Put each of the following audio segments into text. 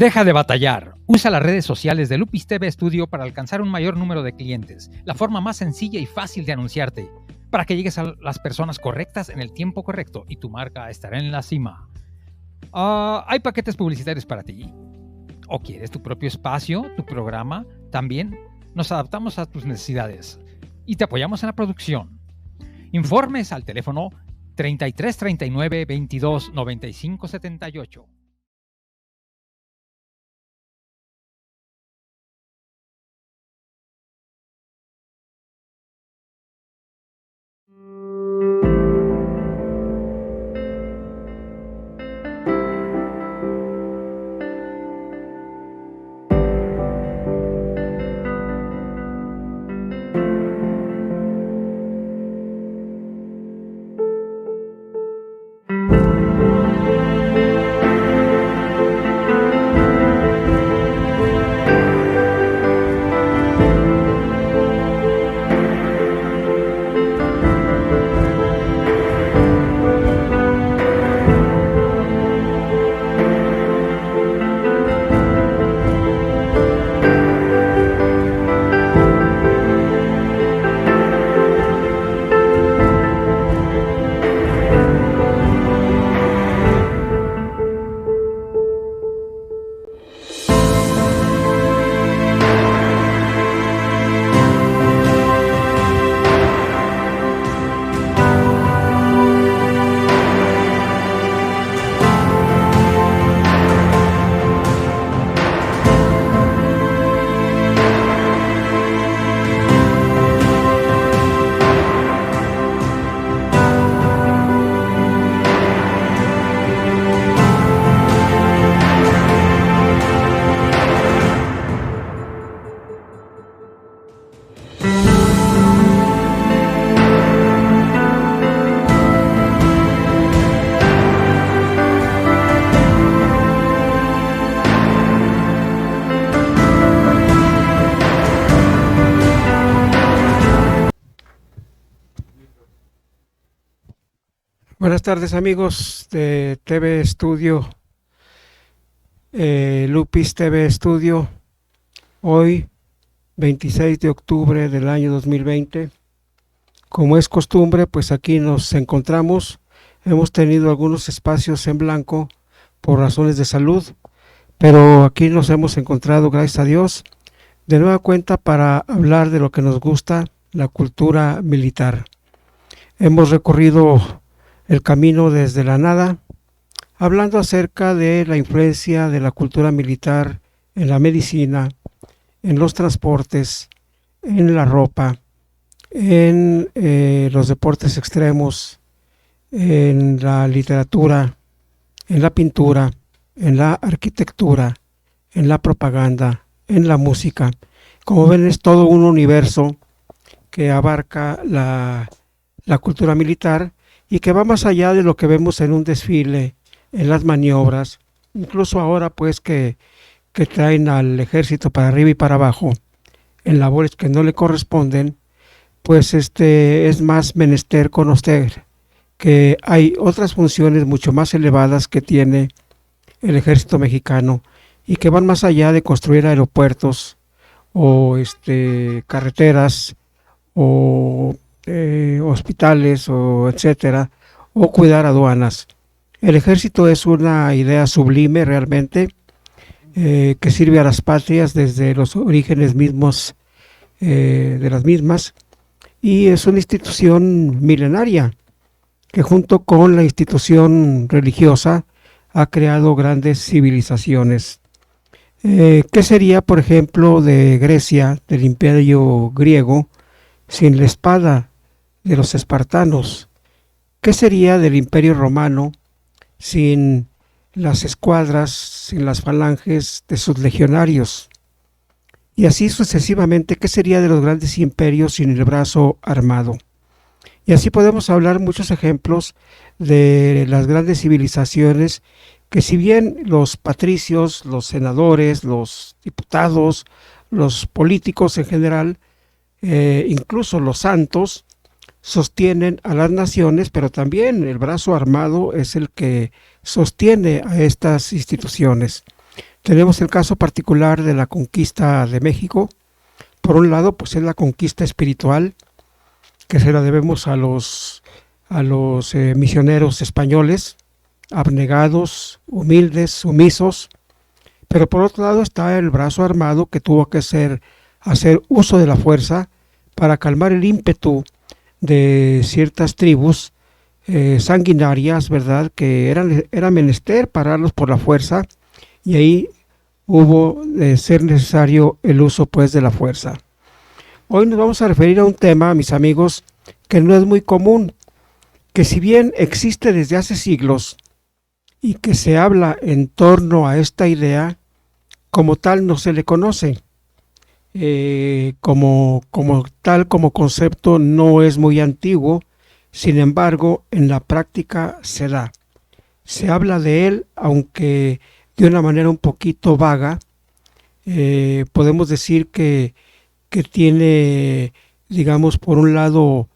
Deja de batallar. Usa las redes sociales de Lupis TV Studio para alcanzar un mayor número de clientes. La forma más sencilla y fácil de anunciarte, para que llegues a las personas correctas en el tiempo correcto y tu marca estará en la cima. ¿Hay paquetes publicitarios para ti? ¿O quieres tu propio espacio, tu programa? También nos adaptamos a tus necesidades y te apoyamos en la producción. Informes al teléfono 33 39 22 95 78. Buenas tardes amigos de TV Studio, Lupis TV Studio. Hoy 26 de octubre del año 2020. Como es costumbre, pues aquí nos encontramos. Hemos tenido algunos espacios en blanco por razones de salud, pero aquí nos hemos encontrado, gracias a Dios, de nueva cuenta para hablar de lo que nos gusta, la cultura militar. Hemos recorrido el camino desde la nada, hablando acerca de la influencia de la cultura militar en la medicina, en los transportes, en la ropa, en los deportes extremos, en la literatura, en la pintura, en la arquitectura, en la propaganda, en la música. Como ven, es todo un universo que abarca la cultura militar y que va más allá de lo que vemos en un desfile, en las maniobras, incluso ahora pues que traen al ejército para arriba y para abajo, en labores que no le corresponden, pues es más menester conocer que hay otras funciones mucho más elevadas que tiene el ejército mexicano y que van más allá de construir aeropuertos o carreteras o hospitales o etcétera, o cuidar aduanas. El ejército es una idea sublime realmente, que sirve a las patrias desde los orígenes mismos de las mismas, y es una institución milenaria que junto con la institución religiosa ha creado grandes civilizaciones. ¿Qué sería, por ejemplo, de Grecia, del imperio griego, sin la espada de los espartanos? ¿Qué sería del imperio romano sin las escuadras, sin las falanges de sus legionarios? Y así sucesivamente, ¿qué sería de los grandes imperios sin el brazo armado? Y así podemos hablar muchos ejemplos de las grandes civilizaciones que, si bien los patricios, los senadores, los diputados, los políticos en general, incluso los santos, sostienen a las naciones, pero también el brazo armado es el que sostiene a estas instituciones. Tenemos el caso particular de la conquista de México. Por un lado, pues es la conquista espiritual, que se la debemos a los misioneros españoles, abnegados, humildes, sumisos. Pero por otro lado está el brazo armado que tuvo que hacer uso de la fuerza para calmar el ímpetu de ciertas tribus sanguinarias, ¿verdad? Que era menester pararlos por la fuerza, y ahí hubo de ser necesario el uso pues de la fuerza. Hoy nos vamos a referir a un tema, mis amigos, que no es muy común, que si bien existe desde hace siglos y que se habla en torno a esta idea, como tal no se le conoce. Como concepto no es muy antiguo, sin embargo en la práctica se da. Se habla de él, aunque de una manera un poquito vaga. Podemos decir que tiene, digamos, por un lado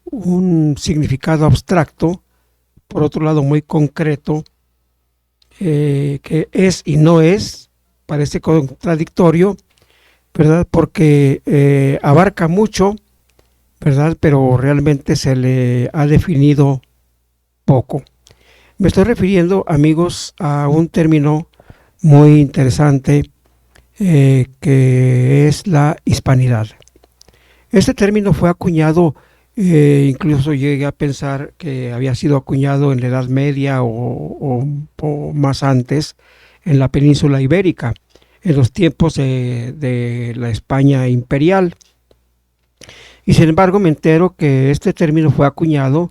un significado abstracto, por otro lado muy concreto, que es y no es, parece contradictorio, ¿verdad? Porque abarca mucho, ¿verdad? Pero realmente se le ha definido poco. Me estoy refiriendo, amigos, a un término muy interesante que es la hispanidad. Este término fue acuñado, incluso llegué a pensar que había sido acuñado en la Edad Media o más antes, en la península ibérica, en los tiempos de la España imperial. Y sin embargo me entero que este término fue acuñado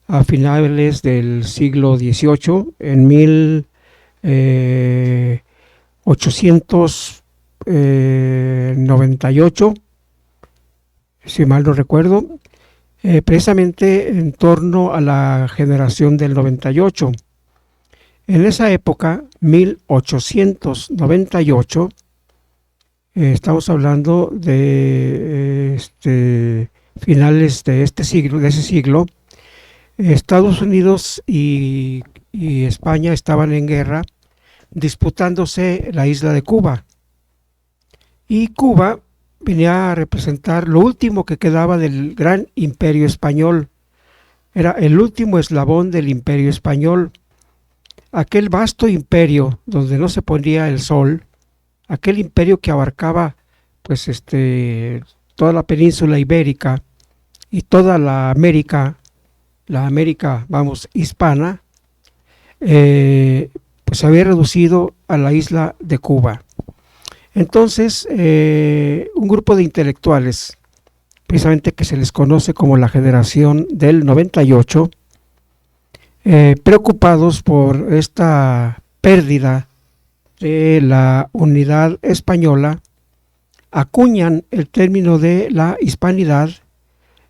a finales del siglo XVIII, en 1898, si mal no recuerdo, precisamente en torno a la generación del 98. En esa época, 1898, estamos hablando de finales de ese siglo, Estados Unidos y España estaban en guerra, disputándose la isla de Cuba. Y Cuba venía a representar lo último que quedaba del gran imperio español. Era el último eslabón del imperio español. Aquel vasto imperio donde no se ponía el sol, aquel imperio que abarcaba pues toda la península ibérica y toda la América hispana, pues se había reducido a la isla de Cuba. Entonces un grupo de intelectuales, precisamente que se les conoce como la generación del 98, preocupados por esta pérdida de la unidad española, acuñan el término de la hispanidad,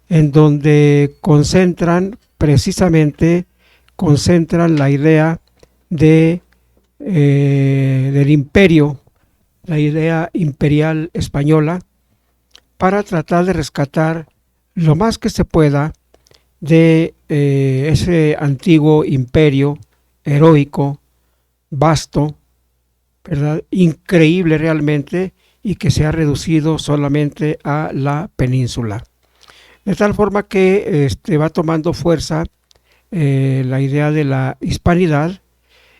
en donde concentran la idea del imperio, la idea imperial española, para tratar de rescatar lo más que se pueda de ese antiguo imperio heroico, vasto, ¿verdad? Increíble realmente, y que se ha reducido solamente a la península. De tal forma que va tomando fuerza la idea de la hispanidad,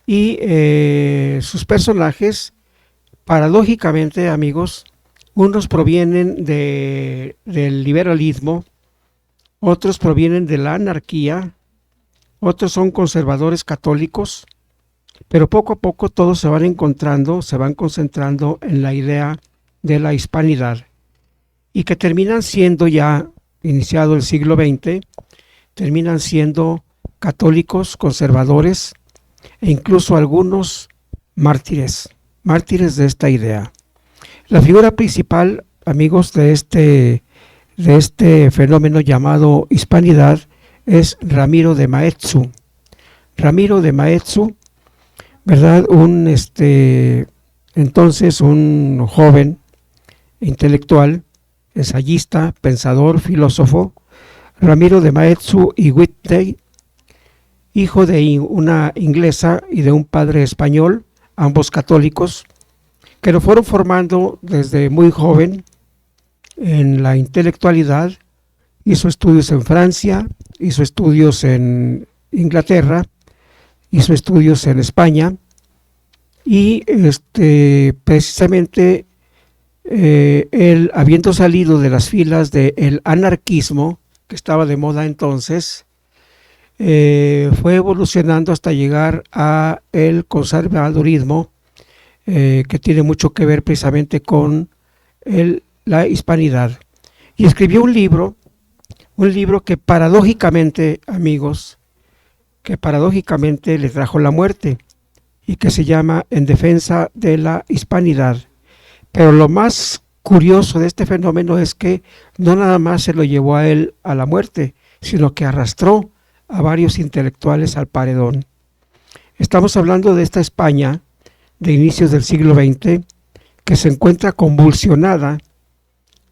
y sus personajes, paradójicamente, amigos, unos provienen del liberalismo, otros provienen de la anarquía, otros son conservadores católicos, pero poco a poco todos se van concentrando en la idea de la hispanidad, y que terminan siendo, ya iniciado el siglo XX, terminan siendo católicos, conservadores, e incluso algunos mártires de esta idea. La figura principal, amigos, de este fenómeno llamado hispanidad es Ramiro de Maeztu. Ramiro de Maeztu, ¿verdad? Entonces un joven intelectual, ensayista, pensador, filósofo, Ramiro de Maeztu y Whitney, hijo de una inglesa y de un padre español, ambos católicos, que lo fueron formando desde muy joven en la intelectualidad. Hizo estudios en Francia, hizo estudios en Inglaterra, hizo estudios en España y precisamente él, habiendo salido de las filas del anarquismo que estaba de moda entonces, fue evolucionando hasta llegar a el conservadurismo, que tiene mucho que ver precisamente con la hispanidad, y escribió un libro que paradójicamente, amigos, que paradójicamente le trajo la muerte, y que se llama En defensa de la hispanidad. Pero lo más curioso de este fenómeno es que no nada más se lo llevó a él a la muerte, sino que arrastró a varios intelectuales al paredón. Estamos hablando de esta España de inicios del siglo XX, que se encuentra convulsionada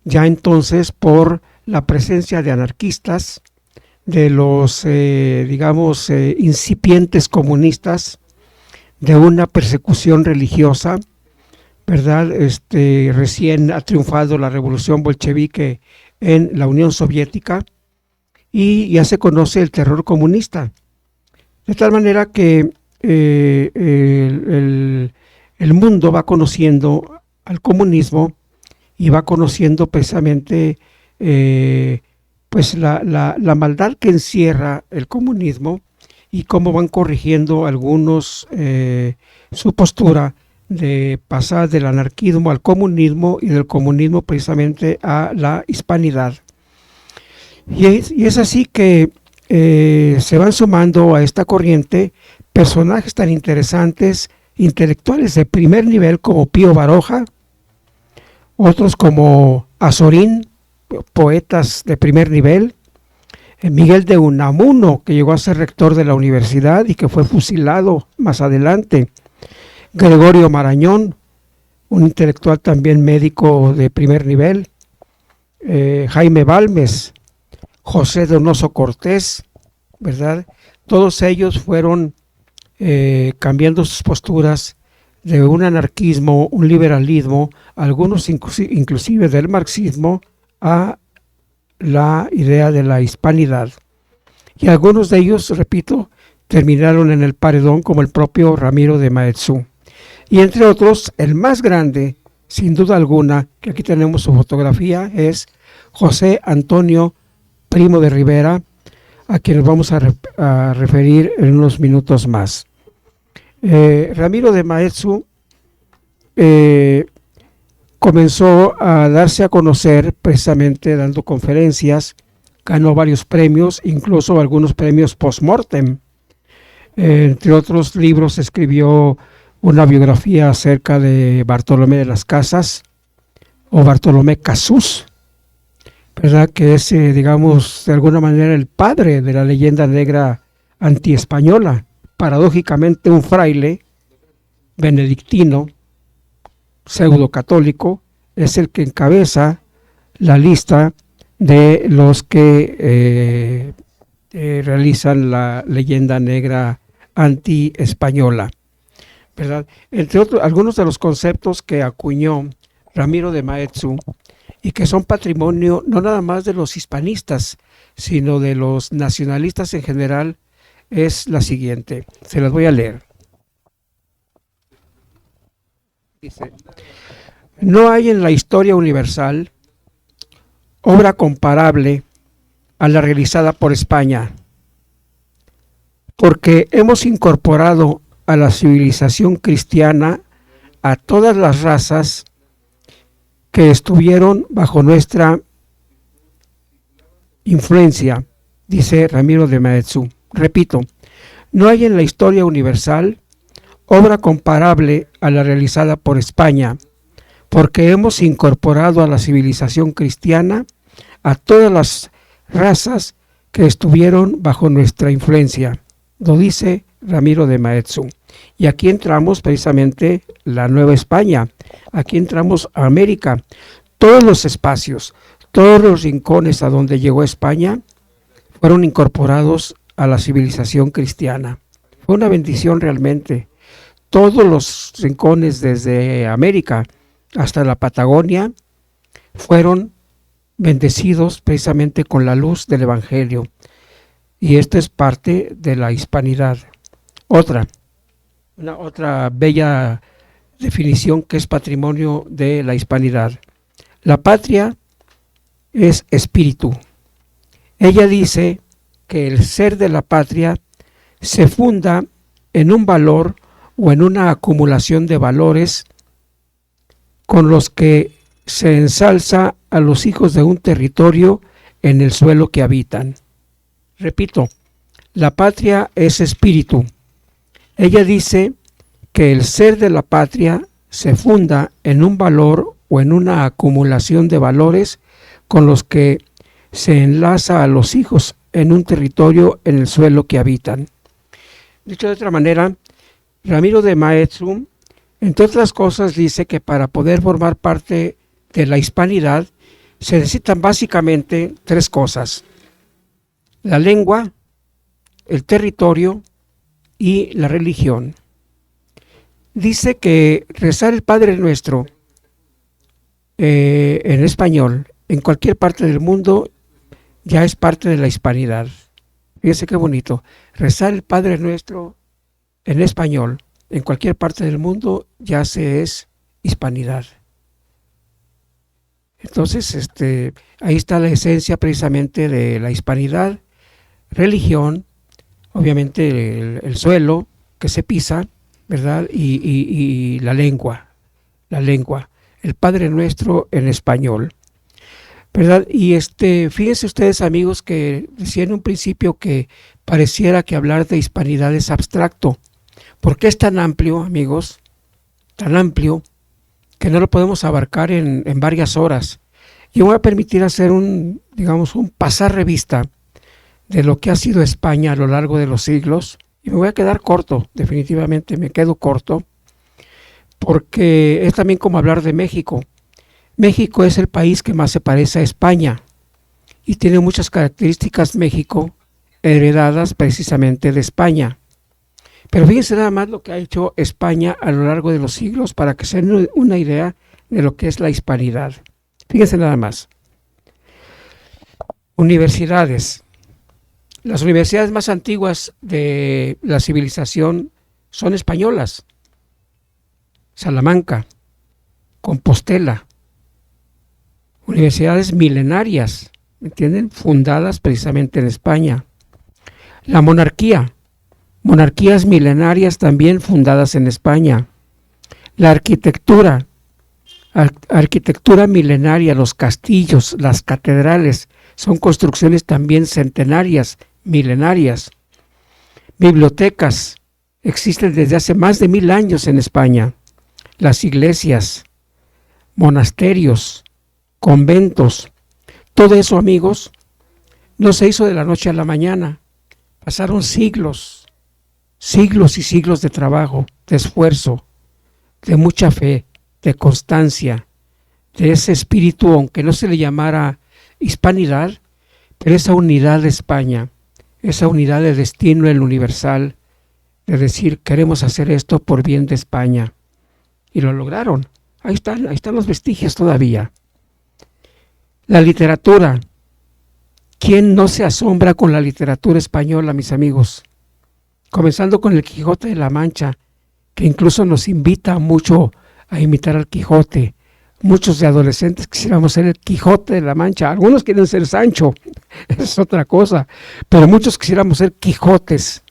ya entonces por la presencia de anarquistas, de los, incipientes comunistas, de una persecución religiosa, ¿verdad? Recién ha triunfado la revolución bolchevique en la Unión Soviética y ya se conoce el terror comunista. De tal manera que el mundo va conociendo al comunismo y va conociendo precisamente pues la maldad que encierra el comunismo y cómo van corrigiendo algunos su postura de pasar del anarquismo al comunismo y del comunismo precisamente a la hispanidad. Y es así que se van sumando a esta corriente personajes tan interesantes, intelectuales de primer nivel como Pío Baroja, otros como Azorín, poetas de primer nivel, Miguel de Unamuno, que llegó a ser rector de la universidad y que fue fusilado más adelante, Gregorio Marañón, un intelectual también médico de primer nivel, Jaime Balmes, José Donoso Cortés, ¿verdad? Todos ellos fueron cambiando sus posturas de un anarquismo, un liberalismo, algunos inclusive del marxismo, a la idea de la hispanidad. Y algunos de ellos, repito, terminaron en el paredón, como el propio Ramiro de Maeztu. Y entre otros, el más grande, sin duda alguna, que aquí tenemos su fotografía, es José Antonio Primo de Rivera, a quien nos vamos a referir en unos minutos más. Ramiro de Maeztu comenzó a darse a conocer precisamente dando conferencias, ganó varios premios, incluso algunos premios post-mortem. Entre otros libros escribió una biografía acerca de Bartolomé de las Casas o Bartolomé Casús, ¿verdad? Que es, digamos, de alguna manera el padre de la leyenda negra antiespañola. Paradójicamente un fraile benedictino, pseudo católico, es el que encabeza la lista de los que realizan la leyenda negra anti-española, ¿verdad? Entre otros, algunos de los conceptos que acuñó Ramiro de Maeztu y que son patrimonio no nada más de los hispanistas, sino de los nacionalistas en general, es la siguiente. Se las voy a leer. Dice: no hay en la historia universal obra comparable a la realizada por España, porque hemos incorporado a la civilización cristiana a todas las razas que estuvieron bajo nuestra influencia, dice Ramiro de Maeztu. Repito, no hay en la historia universal obra comparable a la realizada por España, porque hemos incorporado a la civilización cristiana a todas las razas que estuvieron bajo nuestra influencia, lo dice Ramiro de Maeztu. Y aquí entramos precisamente la Nueva España, aquí entramos a América. Todos los espacios, todos los rincones a donde llegó España fueron incorporados a la civilización cristiana. Fue una bendición realmente. todos los rincones desde América hasta la Patagonia fueron bendecidos precisamente con la luz del Evangelio. Y esto es parte de la hispanidad. Otra bella definición que es patrimonio de la hispanidad. La patria es espíritu. Ella dice que el ser de la patria se funda en un valor o en una acumulación de valores con los que se ensalza a los hijos de un territorio en el suelo que habitan. Repito, la patria es espíritu. Ella dice que el ser de la patria se funda en un valor o en una acumulación de valores con los que se enlaza a los hijos en un territorio en el suelo que habitan. Dicho de otra manera, Ramiro de Maeztu, entre otras cosas, dice que para poder formar parte de la hispanidad se necesitan básicamente tres cosas: la lengua, el territorio y la religión. Dice que rezar el Padre Nuestro en español en cualquier parte del mundo ya es parte de la hispanidad. Fíjense qué bonito. Rezar el Padre Nuestro en español en cualquier parte del mundo ya se es hispanidad. Entonces, ahí está la esencia precisamente de la hispanidad: religión, obviamente el suelo que se pisa, ¿verdad? Y la lengua, el Padre Nuestro en español, ¿verdad? Y fíjense ustedes, amigos, que decía en un principio que pareciera que hablar de hispanidad es abstracto. ¿Por qué es tan amplio, amigos? Tan amplio que no lo podemos abarcar en varias horas. Yo voy a permitir hacer un pasar revista de lo que ha sido España a lo largo de los siglos, y me voy a quedar corto, definitivamente me quedo corto, porque es también como hablar de México. México es el país que más se parece a España y tiene muchas características México heredadas precisamente de España. Pero fíjense nada más lo que ha hecho España a lo largo de los siglos para que se den una idea de lo que es la hispanidad. Fíjense nada más. Universidades. Las universidades más antiguas de la civilización son españolas. Salamanca, Compostela. Universidades milenarias, ¿me entienden? Fundadas precisamente en España. La monarquía. Monarquías milenarias también fundadas en España. La arquitectura. Arquitectura milenaria, los castillos, las catedrales, son construcciones también centenarias, milenarias. Bibliotecas existen desde hace más de 1000 años en España. Las iglesias, monasterios, conventos, todo eso, amigos, no se hizo de la noche a la mañana. Pasaron siglos y siglos de trabajo, de esfuerzo, de mucha fe, de constancia, de ese espíritu, aunque no se le llamara hispanidad, pero esa unidad de España, esa unidad de destino en lo universal, de decir, queremos hacer esto por bien de España. Y lo lograron. Ahí están los vestigios todavía. La literatura. ¿Quién no se asombra con la literatura española, mis amigos? Comenzando con el Quijote de la Mancha, que incluso nos invita mucho a imitar al Quijote. Muchos de adolescentes quisiéramos ser el Quijote de la Mancha. Algunos quieren ser Sancho, es otra cosa, pero muchos quisiéramos ser Quijotes.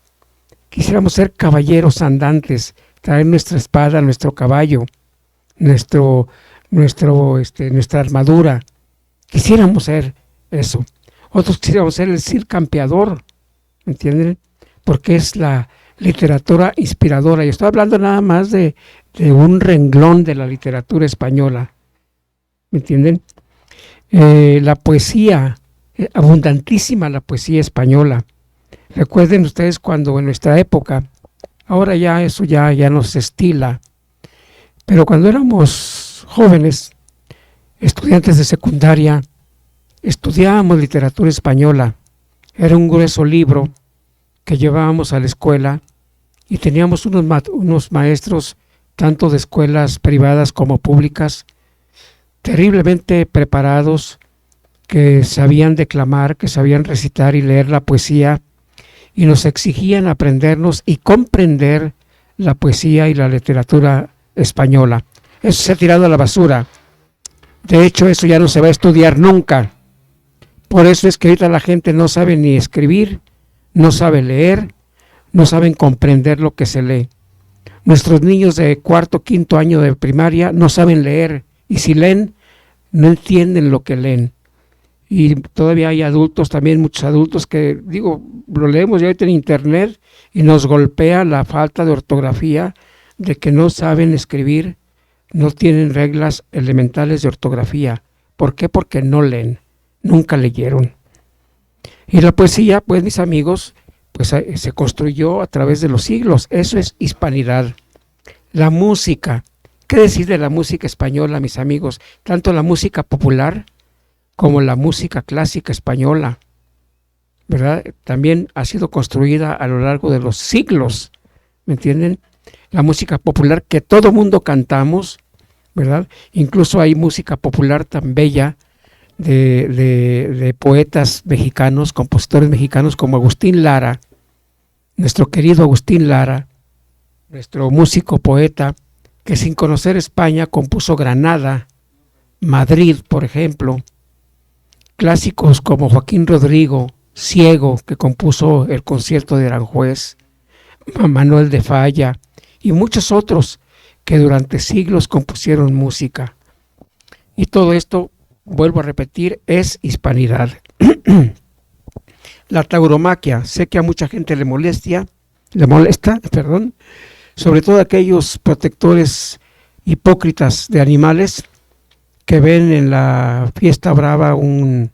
Quisiéramos ser caballeros andantes, traer nuestra espada, nuestro caballo, nuestra armadura. Quisiéramos ser eso. Otros quisiéramos ser el Cid Campeador, ¿me entienden? Porque es la literatura inspiradora. Y estoy hablando nada más de un renglón de la literatura española, ¿me entienden? La poesía, abundantísima la poesía española. Recuerden ustedes cuando en nuestra época, ahora ya eso ya no se estila, pero cuando éramos jóvenes, estudiantes de secundaria, estudiábamos literatura española. Era un grueso libro que llevábamos a la escuela y teníamos unos maestros, tanto de escuelas privadas como públicas, terriblemente preparados, que sabían declamar, que sabían recitar y leer la poesía, y nos exigían aprendernos y comprender la poesía y la literatura española. Eso se ha tirado a la basura. De hecho, eso ya no se va a estudiar nunca. Por eso es que ahorita la gente no sabe ni escribir, no sabe leer, no saben comprender lo que se lee. Nuestros niños de cuarto, quinto año de primaria no saben leer, y si leen, no entienden lo que leen. Y todavía hay adultos, también muchos adultos que, lo leemos ya ahorita en internet y nos golpea la falta de ortografía, de que no saben escribir, no tienen reglas elementales de ortografía. ¿Por qué? Porque no leen, nunca leyeron. Y la poesía, pues mis amigos, pues se construyó a través de los siglos. Eso es hispanidad. La música, ¿qué decir de la música española, mis amigos? Tanto la música popular como la música clásica española, ¿verdad? También ha sido construida a lo largo de los siglos, ¿me entienden? La música popular que todo mundo cantamos, ¿verdad? Incluso hay música popular tan bella de poetas mexicanos, compositores mexicanos como Agustín Lara, nuestro querido Agustín Lara, nuestro músico poeta, que sin conocer España compuso Granada, Madrid, por ejemplo. Clásicos como Joaquín Rodrigo, Ciego, que compuso el concierto de Aranjuez, Manuel de Falla y muchos otros que durante siglos compusieron música. Y todo esto, vuelvo a repetir, es hispanidad. La tauromaquia, sé que a mucha gente le molesta, sobre todo aquellos protectores hipócritas de animales que ven en la fiesta brava un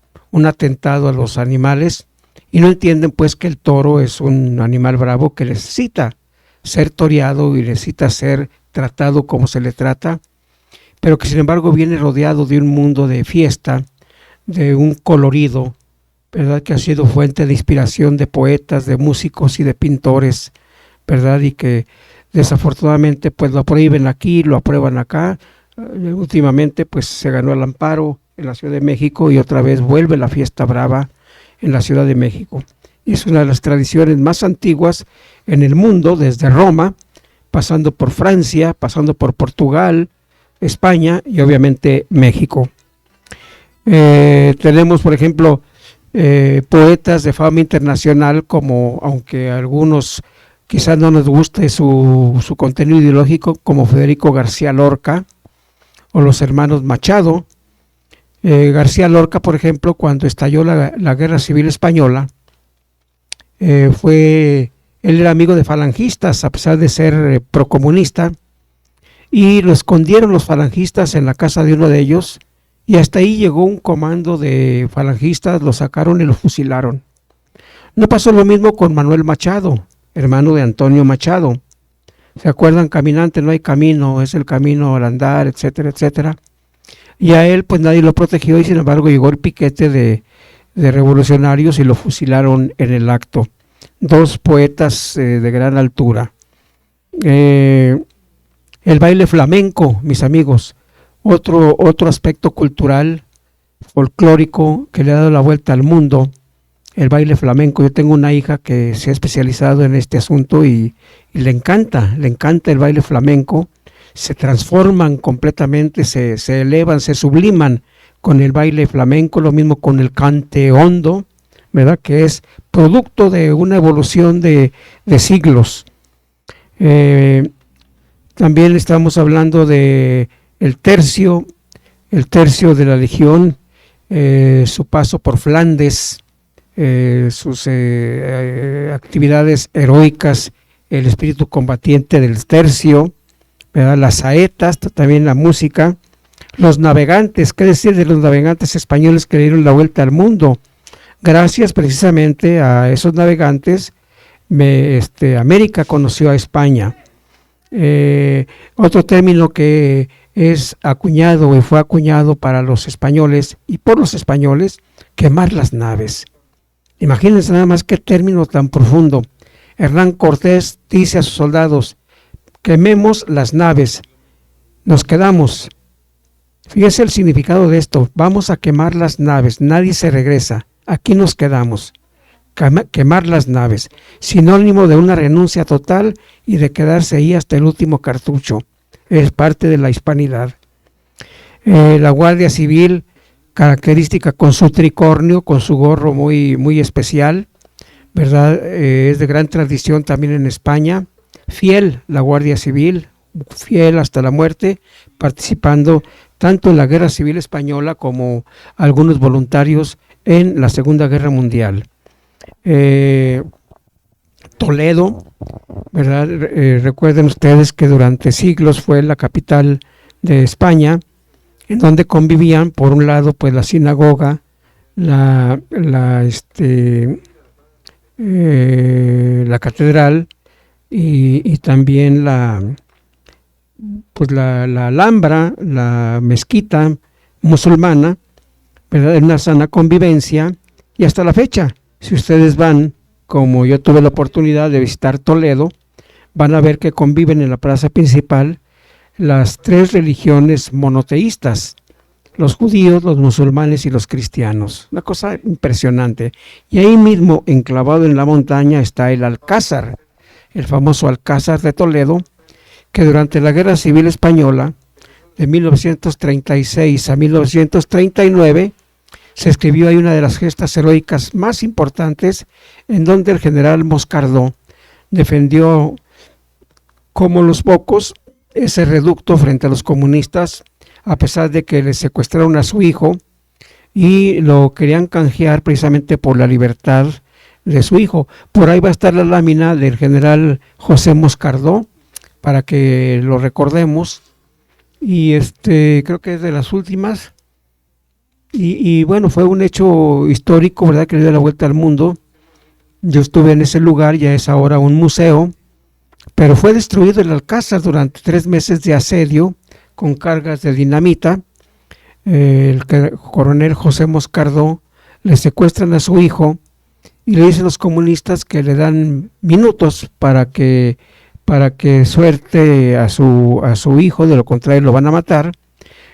atentado a los animales y no entienden pues que el toro es un animal bravo que necesita ser toreado y necesita ser tratado como se le trata, pero que sin embargo viene rodeado de un mundo de fiesta, de un colorido, ¿verdad? Que ha sido fuente de inspiración de poetas, de músicos y de pintores, ¿verdad? Y que desafortunadamente pues lo prohíben aquí, lo aprueban acá. Últimamente pues se ganó el amparo en la Ciudad de México y otra vez vuelve la fiesta brava en la Ciudad de México. Y es una de las tradiciones más antiguas en el mundo, desde Roma, pasando por Francia, pasando por Portugal, España y obviamente México. Tenemos, por ejemplo, poetas de fama internacional como, aunque a algunos quizás no nos guste su contenido ideológico, como Federico García Lorca, o los hermanos Machado. García Lorca, por ejemplo, cuando estalló la Guerra Civil Española, él era amigo de falangistas, a pesar de ser procomunista, y lo escondieron los falangistas en la casa de uno de ellos, y hasta ahí llegó un comando de falangistas, lo sacaron y lo fusilaron. No pasó lo mismo con Manuel Machado, hermano de Antonio Machado. ¿Se acuerdan? Caminante no hay camino, es el camino al andar, etcétera, etcétera. Y a él pues nadie lo protegió y sin embargo llegó el piquete de revolucionarios y lo fusilaron en el acto. Dos poetas de gran altura. El baile flamenco, mis amigos, otro aspecto cultural, folclórico que le ha dado la vuelta al mundo. El baile flamenco. Yo tengo una hija que se ha especializado en este asunto y le encanta el baile flamenco. Se transforman completamente, se elevan, se subliman con el baile flamenco, lo mismo con el cante hondo, ¿verdad? Que es producto de una evolución de siglos. También estamos hablando de el tercio de la Legión, su paso por Flandes, sus actividades heroicas, el espíritu combatiente del tercio, ¿verdad? Las saetas, también la música, los navegantes. ¿Qué decir de los navegantes españoles que le dieron la vuelta al mundo? Gracias precisamente a esos navegantes, América conoció a España. Otro término que es acuñado y fue acuñado para los españoles y por los españoles, quemar las naves. Imagínense nada más qué término tan profundo. Hernán Cortés dice a sus soldados: quememos las naves, nos quedamos. Fíjese el significado de esto: vamos a quemar las naves, nadie se regresa, aquí nos quedamos. Quemar las naves, sinónimo de una renuncia total y de quedarse ahí hasta el último cartucho. Es parte de la hispanidad. La Guardia Civil, característica con su tricornio, con su gorro muy especial, ¿verdad? Es de gran tradición también en España. Fiel la Guardia Civil, fiel hasta la muerte, participando tanto en la Guerra Civil Española como algunos voluntarios en la Segunda Guerra Mundial. Toledo, ¿verdad? Recuerden ustedes que durante siglos fue la capital de España, en donde convivían, por un lado, pues la sinagoga, la catedral y también la Alhambra, la mezquita musulmana, ¿verdad? En una sana convivencia, y hasta la fecha, si ustedes van, como yo tuve la oportunidad de visitar Toledo, van a ver que conviven en la plaza principal las tres religiones monoteístas: los judíos, los musulmanes y los cristianos. Una cosa impresionante. Y ahí mismo, enclavado en la montaña, está el Alcázar, el famoso Alcázar de Toledo, que durante la Guerra Civil Española, de 1936 a 1939, se escribió ahí una de las gestas heroicas más importantes, en donde el general Moscardó defendió como los pocos ese reducto frente a los comunistas, a pesar de que le secuestraron a su hijo y lo querían canjear precisamente por la libertad de su hijo. Por ahí va a estar la lámina del general José Moscardó, para que lo recordemos, y creo que es de las últimas. Y bueno, fue un hecho histórico, ¿verdad?, que le dio la vuelta al mundo. Yo estuve en ese lugar, ya es ahora un museo, pero fue destruido el Alcázar durante 3 meses de asedio con cargas de dinamita. El coronel José Moscardó le secuestran a su hijo y le dicen los comunistas que le dan minutos para que suelte a su hijo, de lo contrario lo van a matar.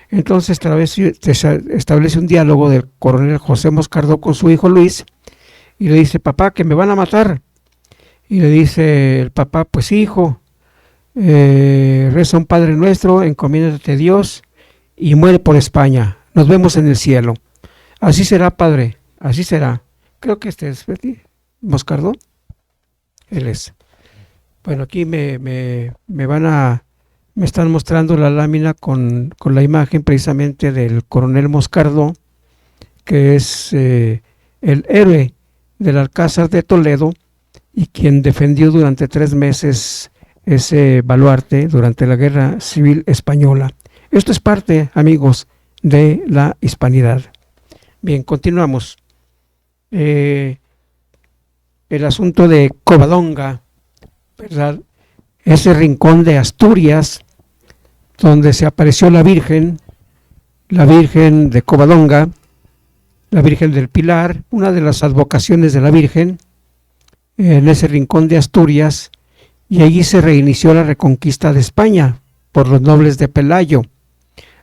Entonces establece un diálogo del coronel José Moscardó con su hijo Luis, y le dice: papá, que me van a matar. Y le dice el papá: pues hijo, reza un Padre Nuestro, encomiéndate a Dios y muere por España. Nos vemos en el cielo. Así será, padre, así será. Creo que este es Moscardó. Él es. Bueno, aquí me están mostrando la lámina con la imagen precisamente del coronel Moscardó, que es el héroe del Alcázar de Toledo y quien defendió durante 3 meses ese baluarte durante la Guerra Civil Española. Esto es parte, amigos, de la hispanidad. Bien, continuamos. El asunto de Covadonga, ¿verdad? Ese rincón de Asturias donde se apareció la Virgen de Covadonga, la Virgen del Pilar, una de las advocaciones de la Virgen, en ese rincón de Asturias, y allí se reinició la reconquista de España por los nobles de Pelayo.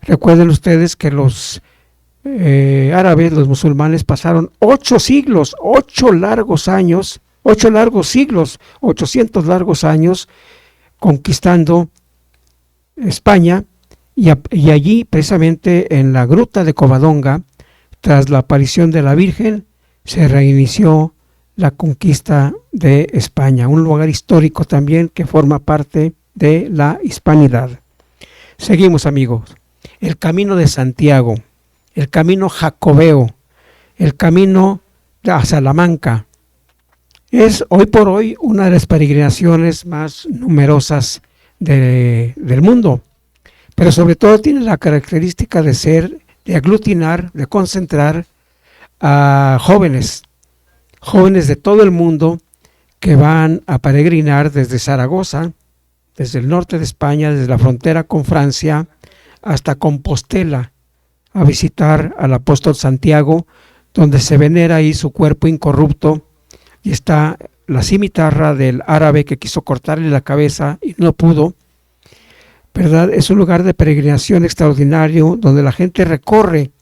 Recuerden ustedes que los árabes, los musulmanes, pasaron 8 siglos, 8 largos siglos, 800 largos años conquistando España, y allí precisamente en la gruta de Covadonga, tras la aparición de la Virgen, se reinició la conquista de España, un lugar histórico también que forma parte de la hispanidad. Seguimos, amigos. El camino de Santiago, el camino jacobeo, el camino a Salamanca, es hoy por hoy una de las peregrinaciones más numerosas del mundo, pero sobre todo tiene la característica de aglutinar, de concentrar a jóvenes de todo el mundo que van a peregrinar desde Zaragoza, desde el norte de España, desde la frontera con Francia, hasta Compostela, a visitar al apóstol Santiago, donde se venera ahí su cuerpo incorrupto y está la cimitarra del árabe que quiso cortarle la cabeza y no pudo, ¿verdad? Es un lugar de peregrinación extraordinario donde la gente recorre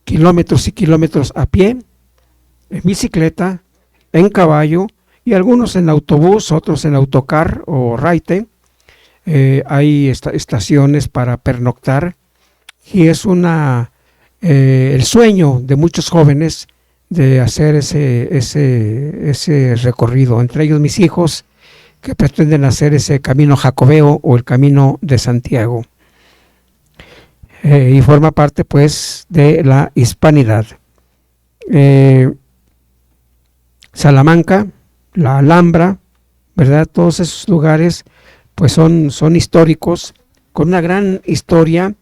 kilómetros y kilómetros a pie, en bicicleta, en caballo y algunos en autobús, otros en autocar o raite. Hay estaciones para pernoctar y es el sueño de muchos jóvenes de hacer ese recorrido, entre ellos mis hijos que pretenden hacer ese camino jacobeo o el camino de Santiago, y forma parte pues de la hispanidad. Salamanca, la Alhambra, ¿verdad? Todos esos lugares pues son históricos, con una gran historia,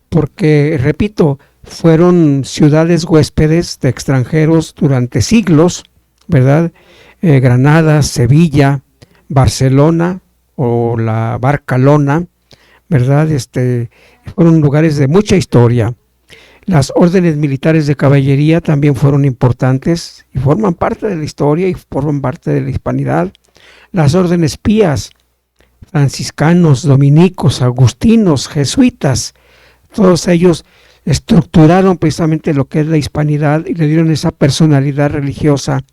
porque, repito, fueron ciudades huéspedes de extranjeros durante siglos, ¿verdad? Granada, Sevilla, Barcelona o la Barcelona, ¿verdad? Fueron lugares de mucha historia. Las órdenes militares de caballería también fueron importantes y forman parte de la historia y forman parte de la hispanidad. Las órdenes pías, franciscanos, dominicos, agustinos, jesuitas, todos ellos estructuraron precisamente lo que es la hispanidad y le dieron esa personalidad religiosa,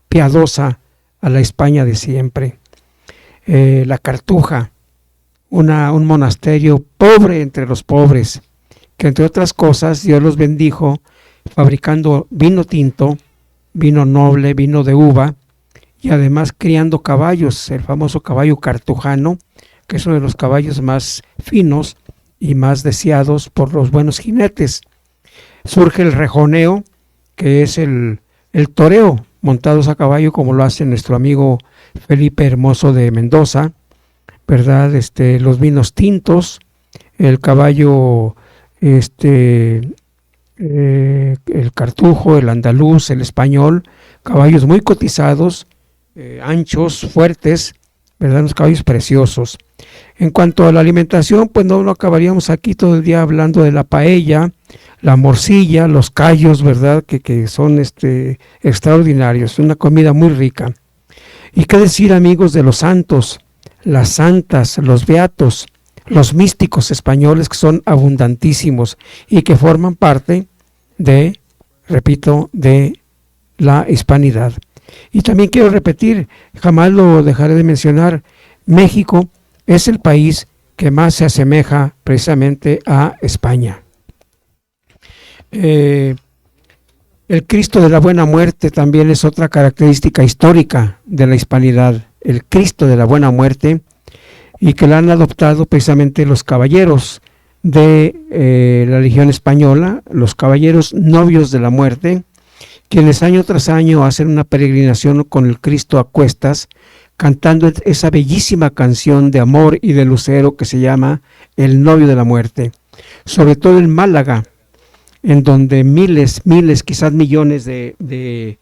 piadosa a la España de siempre. La Cartuja, un monasterio pobre entre los pobres, que entre otras cosas Dios los bendijo fabricando vino tinto, vino noble, vino de uva, y además criando caballos, el famoso caballo cartujano, que es uno de los caballos más finos y más deseados por los buenos jinetes. Surge el rejoneo, que es el toreo montados a caballo, como lo hace nuestro amigo Felipe Hermoso de Mendoza, ¿verdad? Los vinos tintos, el caballo, el cartujo, el andaluz, el español, caballos muy cotizados, anchos, fuertes, ¿verdad? Unos caballos preciosos. En cuanto a la alimentación, pues no acabaríamos aquí todo el día hablando de la paella, la morcilla, los callos, ¿verdad? Que son extraordinarios, una comida muy rica. ¿Y qué decir, amigos, de los santos, las santas, los beatos, los místicos españoles, que son abundantísimos y que forman parte de la hispanidad? Y también quiero repetir, jamás lo dejaré de mencionar, México es el país que más se asemeja precisamente a España. El Cristo de la Buena Muerte también es otra característica histórica de la hispanidad, el Cristo de la Buena Muerte, y que la han adoptado precisamente los caballeros de la Legión Española, los caballeros novios de la muerte, quienes año tras año hacen una peregrinación con el Cristo a cuestas, cantando esa bellísima canción de amor y de lucero que se llama El Novio de la Muerte. Sobre todo en Málaga, en donde miles, quizás millones de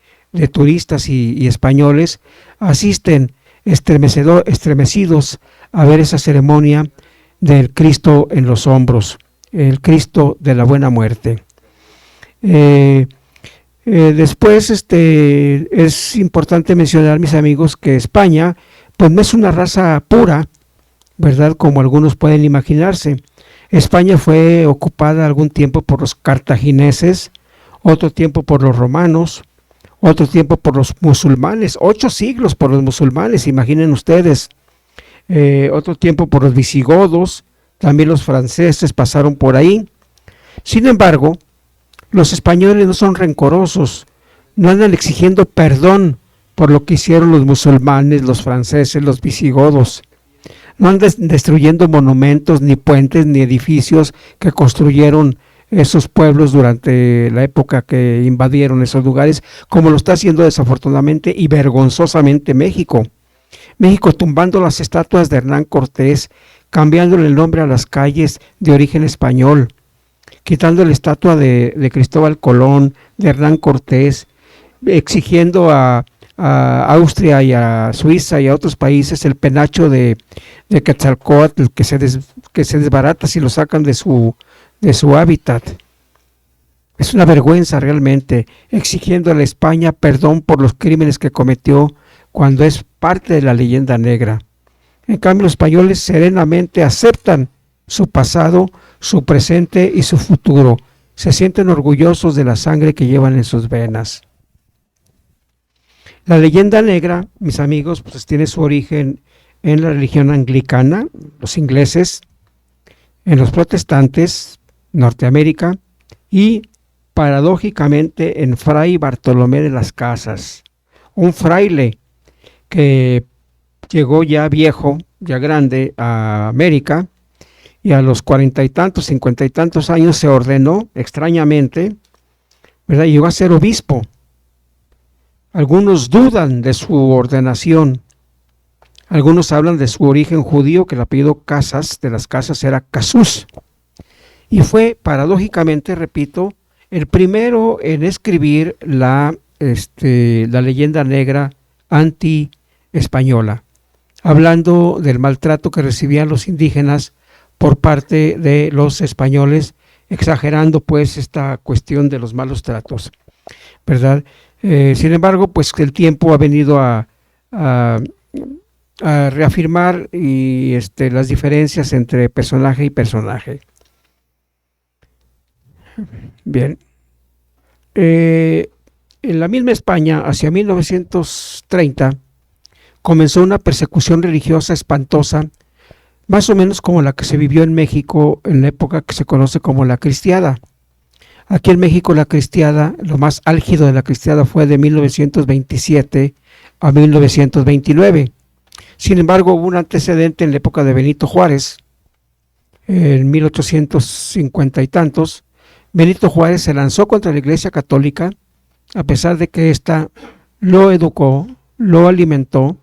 turistas y españoles asisten estremecidos a ver esa ceremonia del Cristo en los hombros, el Cristo de la Buena Muerte. Después es importante mencionar, mis amigos, que España pues no es una raza pura, ¿verdad? Como algunos pueden imaginarse. España fue ocupada algún tiempo por los cartagineses, otro tiempo por los romanos, otro tiempo por los musulmanes, 8 siglos por los musulmanes, imaginen ustedes, otro tiempo por los visigodos, también los franceses pasaron por ahí. Sin embargo, los españoles no son rencorosos, no andan exigiendo perdón por lo que hicieron los musulmanes, los franceses, los visigodos. No andan destruyendo monumentos, ni puentes, ni edificios que construyeron esos pueblos durante la época que invadieron esos lugares, como lo está haciendo desafortunadamente y vergonzosamente México. México tumbando las estatuas de Hernán Cortés, cambiándole el nombre a las calles de origen español, quitando la estatua de Cristóbal Colón, de Hernán Cortés, exigiendo a Austria y a Suiza y a otros países el penacho de Quetzalcóatl que se desbarata si lo sacan de su hábitat. Es una vergüenza realmente, exigiendo a la España perdón por los crímenes que cometió cuando es parte de la leyenda negra. En cambio, los españoles serenamente aceptan su pasado, su presente y su futuro. Se sienten orgullosos de la sangre que llevan en sus venas. La leyenda negra, mis amigos, pues tiene su origen en la religión anglicana, los ingleses, en los protestantes, Norteamérica, y paradójicamente en Fray Bartolomé de las Casas, un fraile que llegó ya viejo, ya grande, a América, y a los 40 y tantos, 50 y tantos años se ordenó extrañamente, ¿verdad? Y llegó a ser obispo. Algunos dudan de su ordenación. Algunos hablan de su origen judío, que el apellido Casas, de las Casas, era Casús. Y fue, paradójicamente, repito, el primero en escribir la leyenda negra anti-española, hablando del maltrato que recibían los indígenas por parte de los españoles, exagerando pues esta cuestión de los malos tratos, ¿verdad? Sin embargo, pues el tiempo ha venido a reafirmar las diferencias entre personaje y personaje. Bien. En la misma España, hacia 1930, comenzó una persecución religiosa espantosa, más o menos como la que se vivió en México en la época que se conoce como la Cristiada. Aquí en México la Cristiada, lo más álgido de la Cristiada fue de 1927 a 1929. Sin embargo, hubo un antecedente en la época de Benito Juárez, en 1850 y tantos. Benito Juárez se lanzó contra la Iglesia Católica, a pesar de que ésta lo educó, lo alimentó,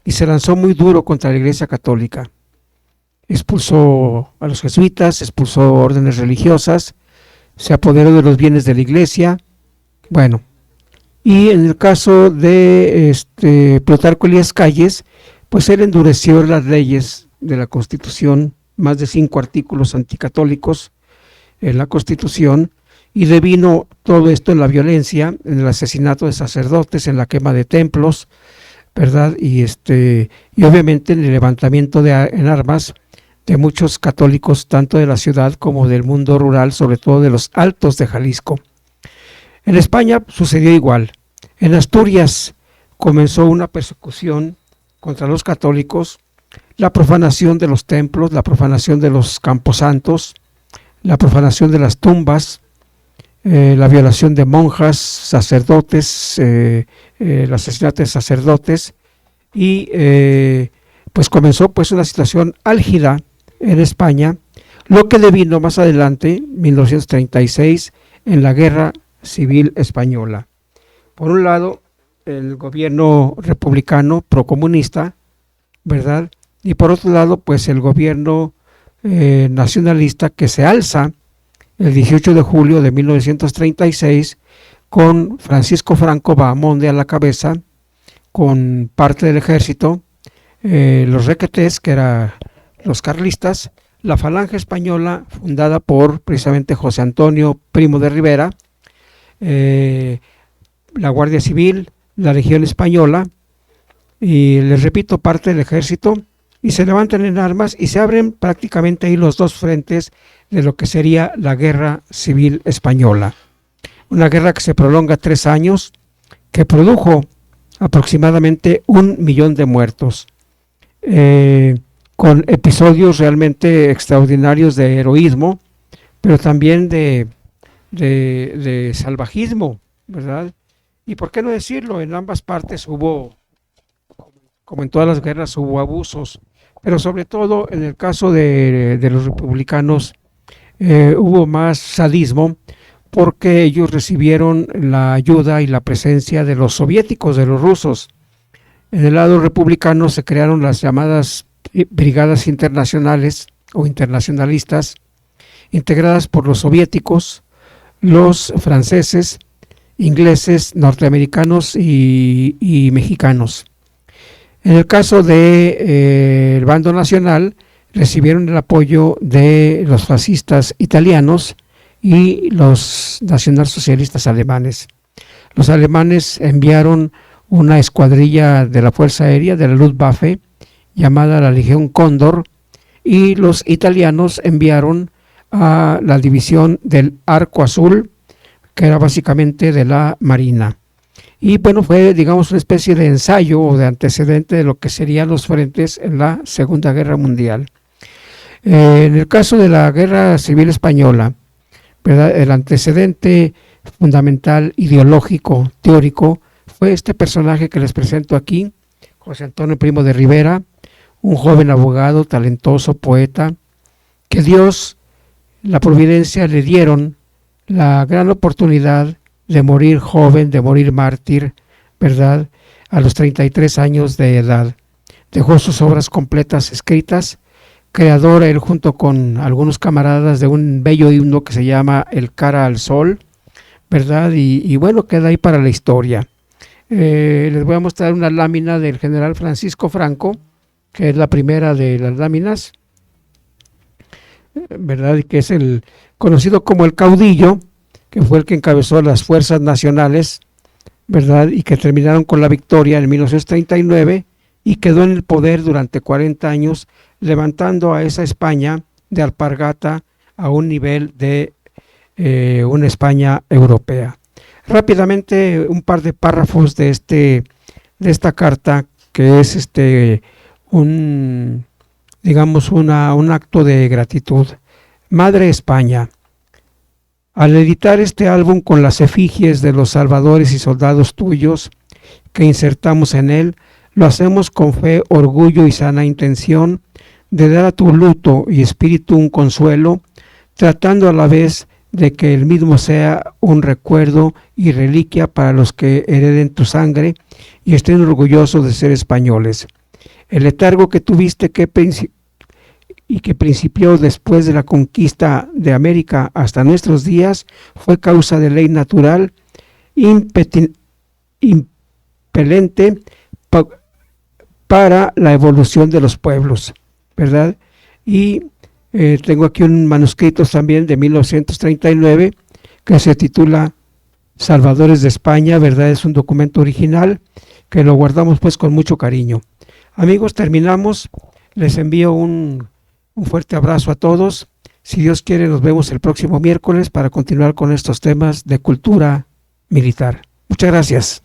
y se lanzó muy duro contra la Iglesia Católica. Expulsó a los jesuitas, expulsó órdenes religiosas, se apoderó de los bienes de la Iglesia. Bueno, y en el caso de Plutarco Elías Calles, pues él endureció las leyes de la Constitución, más de 5 artículos anticatólicos en la Constitución, y devino todo esto en la violencia, en el asesinato de sacerdotes, en la quema de templos, ¿verdad? Y obviamente en el levantamiento en armas de muchos católicos, tanto de la ciudad como del mundo rural, sobre todo de los Altos de Jalisco. En España sucedió igual. En Asturias comenzó una persecución contra los católicos, la profanación de los templos, la profanación de los camposantos, la profanación de las tumbas, la violación de monjas, sacerdotes, el asesinato de sacerdotes, y pues comenzó pues una situación álgida en España, lo que devino más adelante, 1936, en la Guerra Civil Española. Por un lado, el gobierno republicano procomunista, ¿verdad? Y por otro lado, pues el gobierno nacionalista que se alza el 18 de julio de 1936 con Francisco Franco Bahamonde a la cabeza, con parte del ejército, los requetés, que eran los carlistas, la Falange Española, fundada por precisamente José Antonio Primo de Rivera, la Guardia Civil, la Legión Española, y les repito, parte del ejército, y se levantan en armas y se abren prácticamente ahí los dos frentes de lo que sería la Guerra Civil Española. Una guerra que se prolonga 3 años, que produjo aproximadamente 1 millón de muertos, con episodios realmente extraordinarios de heroísmo, pero también de salvajismo, ¿verdad? Y por qué no decirlo, en ambas partes hubo, como en todas las guerras, hubo abusos, pero sobre todo en el caso de los republicanos hubo más sadismo, porque ellos recibieron la ayuda y la presencia de los soviéticos, de los rusos. En el lado republicano se crearon las llamadas brigadas internacionales o internacionalistas, integradas por los soviéticos, los franceses, ingleses, norteamericanos y mexicanos. En el caso del bando nacional, recibieron el apoyo de los fascistas italianos y los nacionalsocialistas alemanes. Los alemanes enviaron una escuadrilla de la Fuerza Aérea de la Luftwaffe llamada la Legión Cóndor, y los italianos enviaron a la división del Arco Azul, que era básicamente de la Marina. Y bueno, fue, digamos, una especie de ensayo o de antecedente de lo que serían los frentes en la Segunda Guerra Mundial. En el caso de la Guerra Civil Española, ¿verdad?, el antecedente fundamental, ideológico, teórico, fue este personaje que les presento aquí, José Antonio Primo de Rivera, un joven abogado, talentoso, poeta, que Dios, la providencia, le dieron la gran oportunidad de morir joven, de morir mártir, ¿verdad?, a los 33 años de edad. Dejó sus obras completas escritas, creador él junto con algunos camaradas de un bello himno que se llama El Cara al Sol, ¿verdad? Y bueno, queda ahí para la historia. Les voy a mostrar una lámina del general Francisco Franco, que es la primera de las láminas, ¿verdad? Y que es el conocido como el caudillo, que fue el que encabezó las fuerzas nacionales, ¿verdad?, y que terminaron con la victoria en 1939 y quedó en el poder durante 40 años, levantando a esa España de alpargata a un nivel de una España europea. Rápidamente, un par de párrafos de esta carta, que es un acto de gratitud. Madre España, al editar este álbum con las efigies de los salvadores y soldados tuyos que insertamos en él, lo hacemos con fe, orgullo y sana intención de dar a tu luto y espíritu un consuelo, tratando a la vez de que el mismo sea un recuerdo y reliquia para los que hereden tu sangre y estén orgullosos de ser españoles. El letargo que tuviste que principió después de la conquista de América hasta nuestros días fue causa de ley natural impelente para la evolución de los pueblos, ¿verdad? Y tengo aquí un manuscrito también de 1939 que se titula Salvadores de España, ¿verdad? Es un documento original que lo guardamos pues con mucho cariño. Amigos, terminamos. Les envío un fuerte abrazo a todos. Si Dios quiere, nos vemos el próximo miércoles para continuar con estos temas de cultura militar. Muchas gracias.